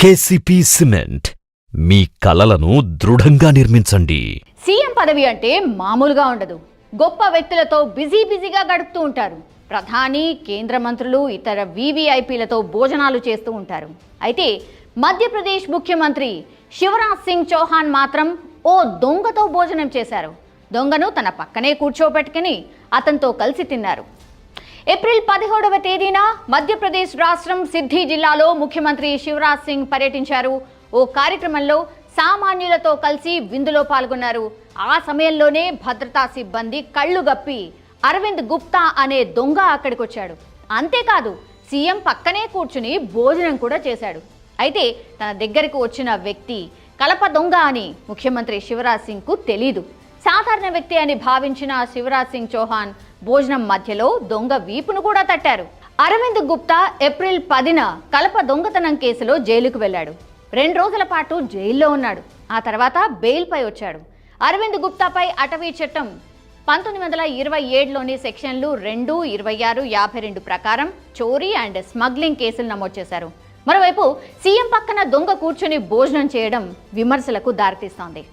KCP cement మీ కలలను దృఢంగా నిర్మించండి. CM పదవి అంటే మామూలుగా ఉండదు. గొప్ప వ్యక్తులతో బిజీగా గడుపుతూ ఉంటారు. ప్రధాని, కేంద్ర మంత్రులు, ఇతర వీవీఐపీలతో భోజనాలు చేస్తూ ఉంటారు. అయితే మధ్యప్రదేశ్ ముఖ్యమంత్రి శివరాజ్ సింగ్ చౌహాన్ మాత్రం ఓ దొంగతో భోజనం చేశారు. దొంగను తన పక్కనే కూర్చోబెట్టుకుని అతనితో కలిసి తిన్నారు. ఏప్రిల్ 17వ తేదీన మధ్యప్రదేశ్ రాష్ట్రం సిద్ధి జిల్లాలో ముఖ్యమంత్రి శివరాజ్ సింగ్ పర్యటించారు. ఓ కార్యక్రమంలో సామాన్యులతో కలిసి విందులో పాల్గొన్నారు. ఆ సమయంలోనే భద్రతా సిబ్బంది కళ్ళు గప్పి అరవింద్ గుప్తా అనే దొంగ అక్కడికి వచ్చాడు. అంతేకాదు, సీఎం పక్కనే కూర్చుని భోజనం కూడా చేశాడు. అయితే తన దగ్గరకు వచ్చిన వ్యక్తి కలప దొంగ అని ముఖ్యమంత్రి శివరాజ్ సింగ్కు తెలీదు. సాధారణ వ్యక్తి అని భావించిన శివరాజ్ సింగ్ చౌహాన్ భోజనం మధ్యలో దొంగ వీపును కూడా తట్టారు. అరవింద్ గుప్తా ఏప్రిల్ 10న కలప దొంగతనం కేసులో జైలుకు వెళ్లాడు. 2 రోజుల పాటు జైల్లో ఉన్నాడు. ఆ తర్వాత బెయిల్పై వచ్చాడు. అరవింద్ గుప్తాపై అటవీ చట్టం 1927లోని సెక్షన్లు 2, 26, 52 ప్రకారం చోరీ అండ్ స్మగ్లింగ్ కేసులు నమోదు చేశారు. మరోవైపు సీఎం పక్కన దొంగ కూర్చుని భోజనం చేయడం విమర్శలకు దారితీస్తోంది.